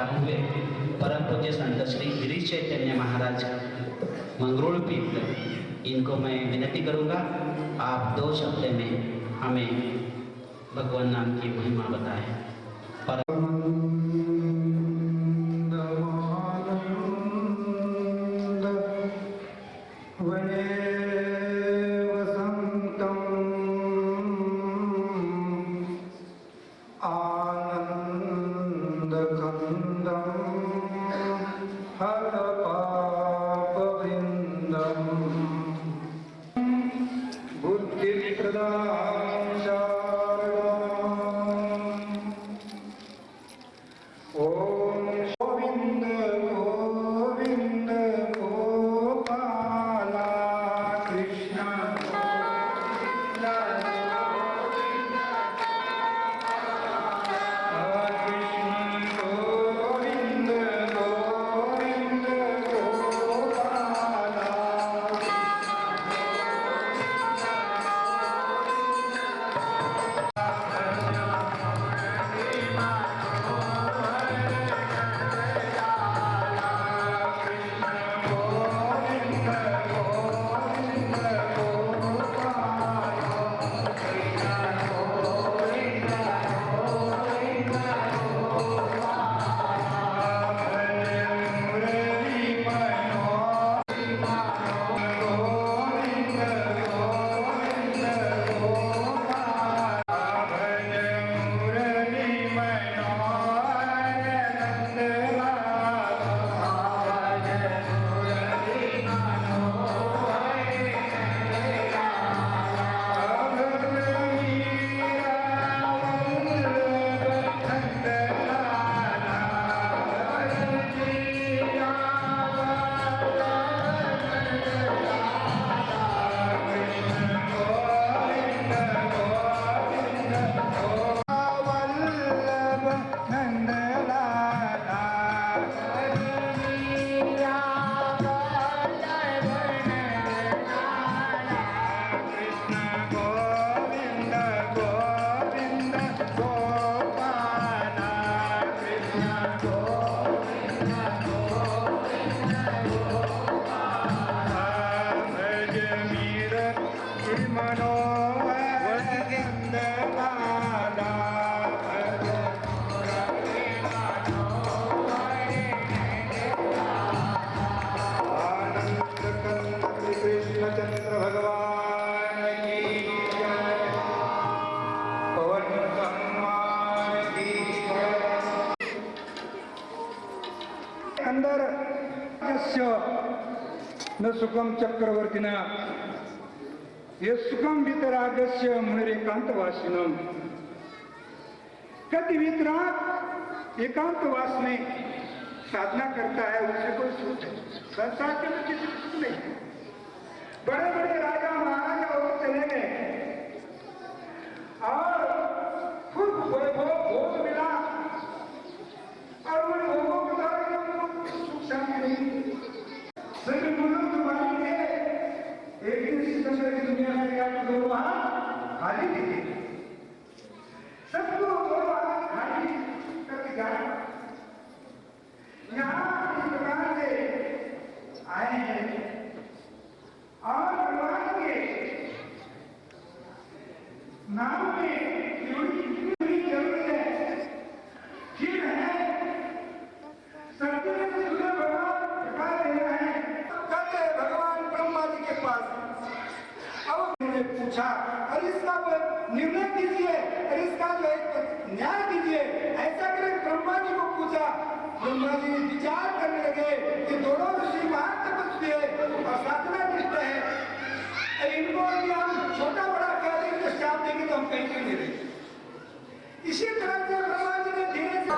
प्रारंभ हुए परम पूज्य संत श्री गिरीश चैतन्य महाराज मंगरूल पीठ, इनको मैं विनती करूंगा आप 2 शब्द में हमें भगवान नाम की महिमा बताएं। न सुखम चक्रवर्तिना ये सुखम वितरागस्य मुनिरेकांतवासिनम। कति वितराग एकांतवास में साधना करता है उसे कोई सुख संसार के में किसी सुख नहीं। बड़े बड़े राजा महाराजा वो चले गए और खूब वैभव भोग मिला और उन भोगों के द्वारा सुख शांति नहीं। सभी मुल्क तुम्हारी है एक दिन सितंबर की दुनिया में क्या दो वहां खाली दिखे, सबको दो वहां खाली करके जाए। यहाँ इस प्रकार से आए हैं और भगवान के नाम में इतनी जरूरत है। फिर है सत्य में सुने भगवान प्रकाश दे रहे हैं। कहते भगवान ब्रह्मा जी के पास अब उन्होंने पूछा और इसका निर्णय कीजिए और इसका जो एक न्याय कीजिए। ऐसा करके ब्रह्मा जी को पूछा। ब्रह्मा जी विचार करने लगे कि दोनों ऋषि महान तपस्वी है और साधना निष्ठ है, इनको हम छोटा बड़ा कह देंगे श्राप देंगे तो हम कहीं क्यों नहीं रहेंगे। इसी तरह से ब्रह्मा जी ने धीरे से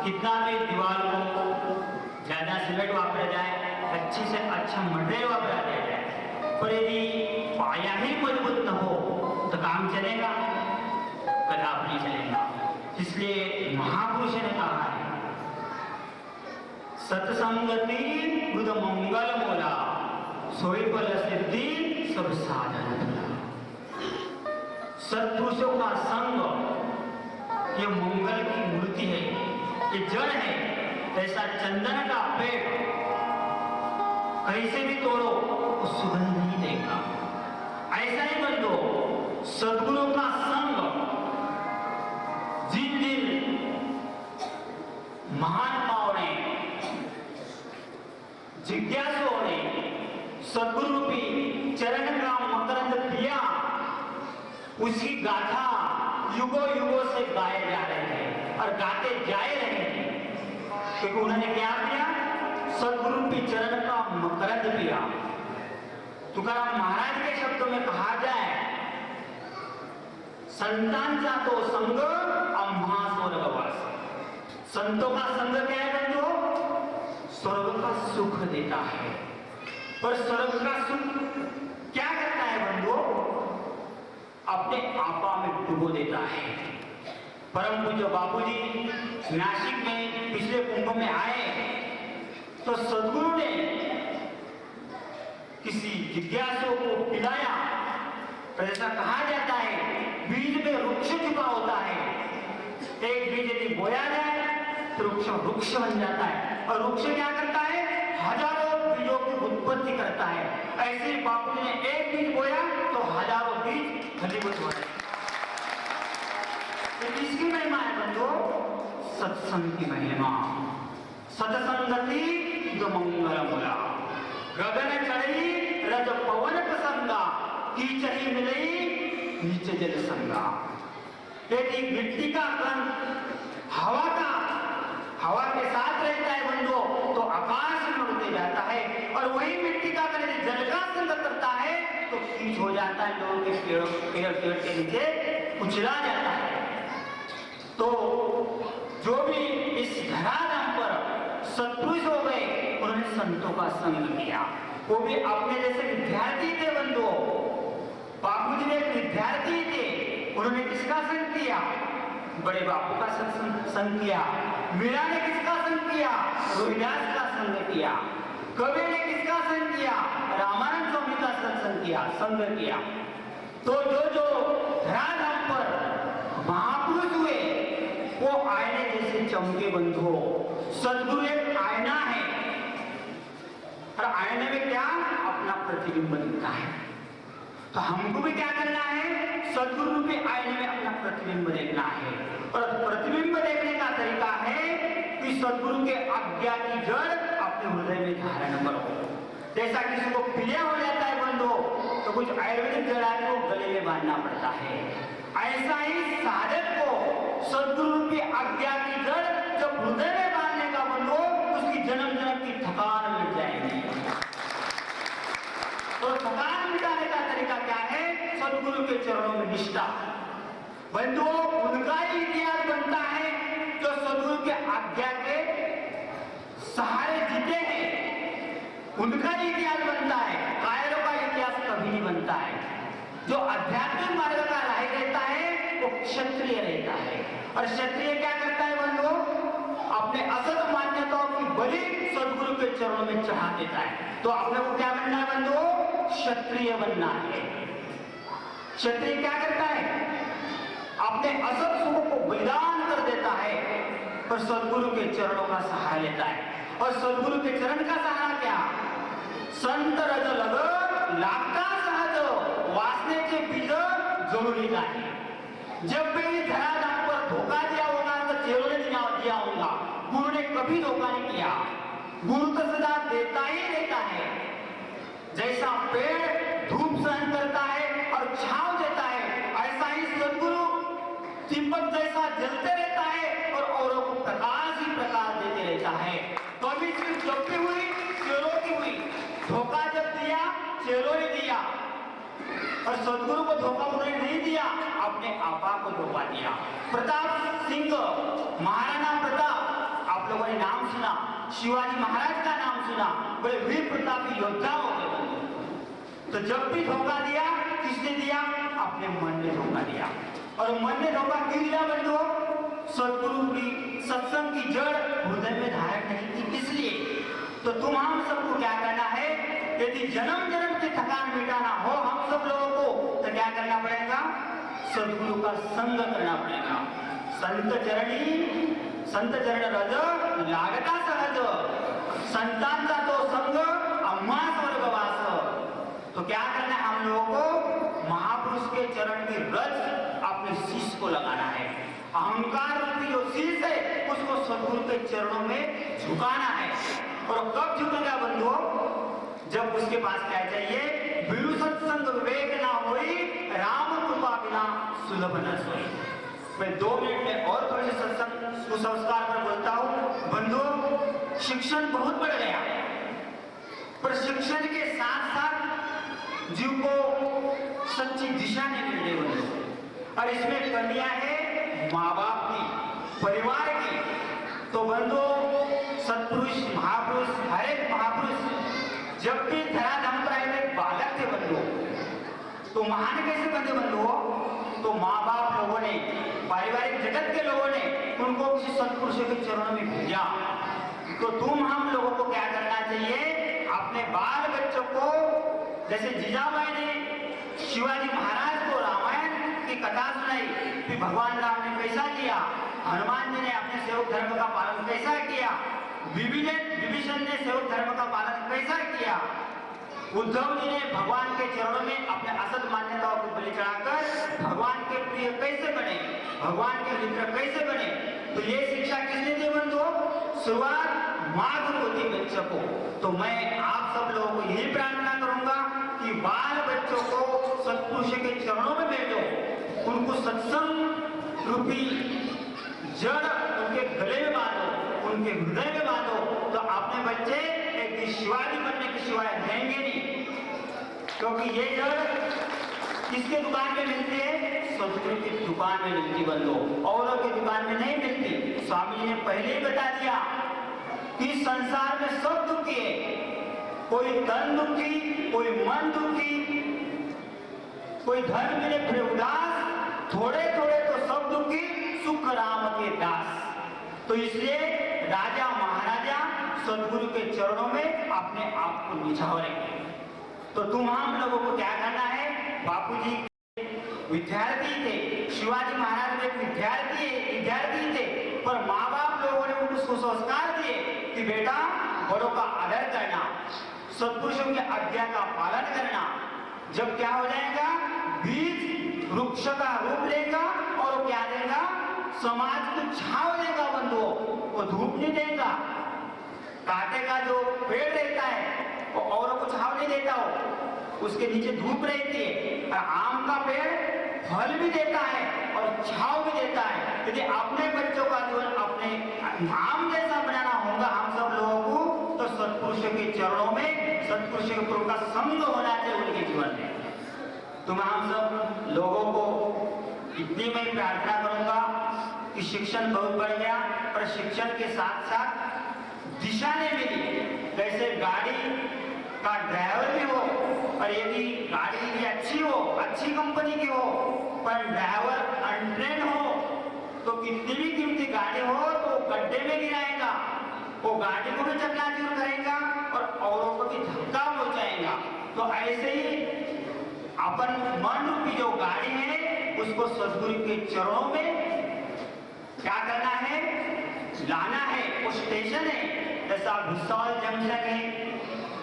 कितना भी दीवार को ज्यादा सीमेंट वापरा जाए, अच्छे से अच्छा मटेरियल वापरा दिया जाए, पर यदि पाया ही मजबूत न हो तो काम चलेगा? कदापि नहीं चलेगा। इसलिए महापुरुष ने कहा है, सत्संगति बुध मंगल मोला, सोई फल सिद्धि सब साधन भला। सत्पुरुषों का संग ये मंगल की मूर्ति है, ये जड़ है। ऐसा चंदन का पेड़ कैसे भी तोड़ो वो सुगंध नहीं देगा। ऐसा ही बंदो सद्गुरु का संग जिन दिन महात्माओं ने, जिज्ञासुओं ने सद्गुरु रूपी चरण का मकरंद पिया, उसकी गाथा युगों युगों से गाए जा रहे हैं और गाते जाए रहे हैं, क्योंकि उन्होंने क्या किया? सद्गुरु रूपी चरण का मकरंद पिया। तुकाराम महाराज के शब्दों में कहा जाए, संतांचा तो संग आम्हा स्वर्गवास। संतों का संग क्या है बंधु? स्वर्ग का सुख देता है। पर स्वर्ग का सुख क्या करता है बंधु? अपने आपा में डुबो देता है। परम पूज्य बापूजी नासिक में पिछले कुंभ में आए तो सद्गुरु ने किसी जिज्ञासु को पिलाया। तो ऐसा कहा जाता है, बीज में वृक्ष छुपा होता है। एक बीज यदि बोया जाए तो वृक्ष बन जाता है, और वृक्ष क्या करता है? हजारों बीजों की उत्पत्ति करता है। ऐसे बापू ने एक बीज बोया तो हजारों बीज फलीभूत हो गए। इसकी महिमा है बंधु, सत्संग की महिमा। सत्संगति जो मंगल मूला, गगन चढ़ी रज पवन प्रसंगा, कीचही मिलई नीचे जल संगा। यदि मिट्टी का कण हवा के साथ रहता है बंधु तो आकाश में उड़ते जाता है, और वही मिट्टी का कण यदि जल का संग करता है तो कीच हो जाता है, लोगों के पेड़ के नीचे कुचला जाता है। तो जो भी इस धराधाम पर सत्पुरुष हो गए, उन्होंने संतों का संग किया। वो भी अपने जैसे विद्यार्थी थे बंधु। बापूजी ने एक विद्यार्थी थे, उन्होंने किसका संग किया? बड़े बापू का संग किया। मीरा ने किसका संग किया? रोहिदास का संग किया। कबीर ने किसका संग किया? रामानंद स्वामी का संग किया। तो जो धराधाम पर महापुरुष हुए वो आईने जैसे चमके बंधु। सद्गुरु एक आईना है, और आईने में क्या? अपना प्रतिबिंब दिखता है। तो हमको भी क्या करना है? सद्गुरु रूपी आईने में अपना प्रतिबिंब देखना है। और प्रतिबिंब देखने का तरीका है कि सद्गुरु के आज्ञा की जड़ अपने हृदय में धारण करो। जैसा किसी को पीलिया हो जाता है बंधु तो कुछ आयुर्वेदिक जड़ा को गले में बांधना पड़ता है। ऐसा ही साधक को सद्गुरु रूपी आज्ञा की जड़ जब हृदय में बांधने का बंधु, उसकी जन्म जन्म की थकान मिट जाएगी। तो थकान मिटाने का तरीका क्या है? सद्गुरु के चरणों में निष्ठा। बंधु उनका ही इतिहास बनता है जो सद्गुरु के आज्ञा के सहारे जीते हैं, उनका ही इतिहास बनता है। कायरों का इतिहास कभी नहीं बनता है। जो आध्यात्मिक मार्ग का राही रहता है वो क्षत्रिय रहता है। और क्षत्रिय क्या करता है बंधु? अपने असत मान्यताओं की बलि सद्गुरु के चरणों में चढ़ा देता है। तो अपने को क्या बनना है बंधु? क्षत्रिय बनना है। क्षत्रिय क्या करता है? अपने असत सुख को बलिदान कर देता है, पर सद्गुरु के चरणों का सहारा लेता है। और सद्गुरु के चरण का सहारा क्या? संत रज लग लागता सहज, वासनेचे बीज जरूरी नाही। जब भी धराधाम पर धोखा दिया होगा तो चेलों ने दिया होगा, गुरु ने कभी धोखा नहीं किया। गुरु तो सदा देता ही रहता है। जैसा पेड़ धूप सहन करता है और छांव देता है, ऐसा ही सद्गुरु दीपक जैसा जलते रहता है और औरों को प्रकाश ही प्रकाश देते रहता है। कभी सिर्फ जब भी हुई चेलों की हुई, धोखा जब दिया चेलों ने दिया, और सद्गुरु को धोखा उन्होंने नहीं दिया, अपने आपा को धोखा दिया। प्रताप सिंह, महाराणा प्रताप नाम सुना, शिवाजी महाराज का नाम सुना, बड़े वीर प्रतापी योद्धा हो गए। तो जब भी धोखा दिया, किसने दिया? अपने मन ने धोखा दिया। और मन ने धोखा क्यों दिया बंधुओं? सदगुरु की सत्संग की जड़ हृदय में धारण नहीं की, इसलिए। तो तुम हम सबको क्या करना है? यदि जन्म जन्म की थकान मिटाना हो हम सब लोगों को, तो क्या करना पड़ेगा? सदगुरु का संग करना पड़ेगा। संत चरण रज लागता सहज, संतांचा तो संग अम्मा स्वर्गवास। तो क्या करना है हम लोगों को? महापुरुष के चरण की रज अपने शीश को लगाना है। अहंकार रूपी जो शीश है उसको सदगुरु के चरणों में झुकाना है। और कब झुकेगा बंधुओं? जब उसके पास क्या चाहिए? बिनु सत्संग विवेक ना होई, राम कृपा बिना सुलभ न सोई। मैं 2 मिनट में और थोड़े से सत्संग कुसंस्कार पर बोलता हूँ। बंधुओं, शिक्षण बहुत बढ़ गया, पर शिक्षण के साथ साथ जीव को सच्ची दिशा नहीं मिल रही बंधुओं। और इसमें कमियां है माँ बाप की, परिवार की। तो बंधुओं, सत्पुरुष महापुरुष, हर एक महापुरुष जब भी धराधाम पर आए थे बालक थे बंधुओं, तो महान कैसे बंधे बंधुओं? तो माँ बाप लोगों ने, पारिवारिक जगत के लोगों ने उनको किसी सत्पुरुषों के चरणों में भेजा। तो तुम हम लोगों को क्या करना चाहिए? अपने बाल बच्चों को, जैसे जीजाबाई ने शिवाजी महाराज को रामायण की कथा सुनाई कि भगवान राम ने कैसा किया, हनुमान जी ने अपने सेवक धर्म का पालन कैसा किया, विभीषण ने सेवक धर्म का पालन कैसा किया, उद्धव जी ने भगवान के चरणों में अपने असत मान्यताओं को बलि चढ़ाकर भगवान के प्रिय कैसे बने, भगवान के मित्र कैसे बने। तो ये शिक्षा किसने दी बंधुओं? शुरुआत माँ गुरु होती बच्चों को। तो मैं आप सब लोगों को यही प्रार्थना करूंगा कि बाल बच्चों को सत्पुरुष के चरणों में भेजो, उनको सत्संग रूपी जड़ उनके गले में बांधो, उनके हृदय में बांधो। तो अपने बच्चे एक शिवाजी बनने के सिवाय रहेंगे नहीं, क्योंकि ये जड़ किसके दुकान में मिलती है? सदगुरु की दुकान में मिलती बंधुओं, औरों की दुकान में नहीं मिलती। स्वामी जी ने पहले ही बता दिया कि संसार में सब दुखी है, कोई तन दुखी, कोई मन दुखी, कोई धन मिले फिर उदास, थोड़े थोड़े तो सब दुखी, सुख राम के दास। तो इसलिए राजा महाराजा सदगुरु के चरणों में अपने आप को निछावरेंगे। तो तुम हम लोगों को क्या करना है? बापूजी विद्यार्थी थे, शिवाजी महाराज में विद्यार्थी थे, पर माँ बाप लोगों ने उनको सुसंस्कार दिए कि बेटा बड़ों का आदर करना, सत्पुरुषों की आज्ञा का पालन करना। जब क्या हो जाएगा? बीज वृक्ष का रूप लेगा और वो क्या देगा? समाज को छाव देगा बंधुओं, वो धूप नहीं देगा। कांटे का जो पेड़ रहता है वो औरों को छाव नहीं देता हो, उसके नीचे धूप रहती है। और आम का पेड़ फल भी देता है और छाव भी देता है। यदि अपने बच्चों का जीवन अपने आम जैसा बनाना होगा हम सब लोगों को, तो सत्पुरुषों के चरणों में सत्पुरुषों के का संग होना चाहिए उनके जीवन में। तो मैं हम सब लोगों को इतनी मैं प्रार्थना करूंगा कि शिक्षण बहुत बढ़ गया, पर शिक्षण के साथ साथ दिशा नहीं मिली। जैसे गाड़ी का ड्राइवर भी हो, और यदि गाड़ी भी अच्छी हो, अच्छी कंपनी की हो, पर ड्राइवर अनट्रेन हो, तो कितनी भी कीमती गाड़ी हो तो गड्ढे में गिराएगा, वो गाड़ी को भी चकनाचूर करेगा और औरों को भी धक्का पहुंचाएगा। तो ऐसे ही अपन मन रूपी जो गाड़ी है उसको सदगुरु के चरणों में क्या करना है? लाना है। वो स्टेशन है, जैसा भुसावल जंक्शन है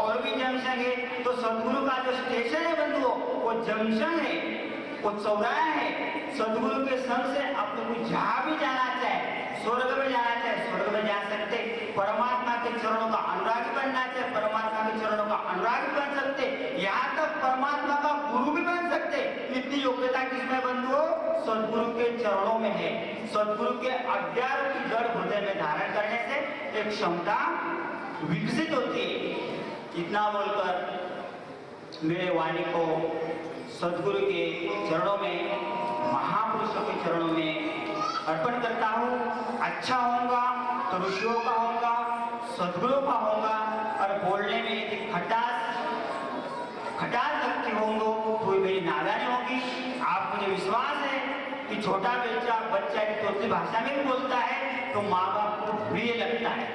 और भी जंक्शन है, तो सदगुरु का जो स्टेशन है बंधुओं वो जंक्शन है, वो चौराहा है। सदगुरु के संग से अपने को जहां भी जाना चाहे, स्वर्ग में जाना चाहे स्वर्ग में जा सकते, परमात्मा के चरणों का अनुरागी बनना चाहे परमात्मा के चरणों का अनुरागी बन सकते, यहाँ तक परमात्मा का गुरु भी बन सकते। इतनी योग्यता किसमें बंधुओं? सदगुरु के चरणों में है। सदगुरु के आज्ञा की जड़ हृदय में धारण करने से एक क्षमता विकसित होती है। इतना बोलकर मेरे वाणी को सदगुरु के चरणों में, महापुरुषों के चरणों में अर्पण करता हूँ। अच्छा होगा तो ऋषियों का होगा, सदगुरु का होगा और बोलने में यदि खटास लगती होंगे तो मेरी नादानी होगी। आप मुझे विश्वास है कि छोटा बच्चा एक दूसरी भाषा में भी बोलता है तो माँ बाप को प्रिय लगता है।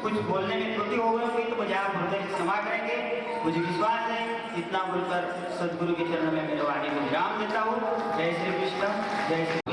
कुछ बोलने में त्रुटि हो गई तो मुझे आप हृदय से क्षमा करेंगे। मुझे विश्वास है इतना बोलकर सदगुरु के चरणों में मेरे वाणी को विराम देता हूँ। जय श्री कृष्ण, जय श्री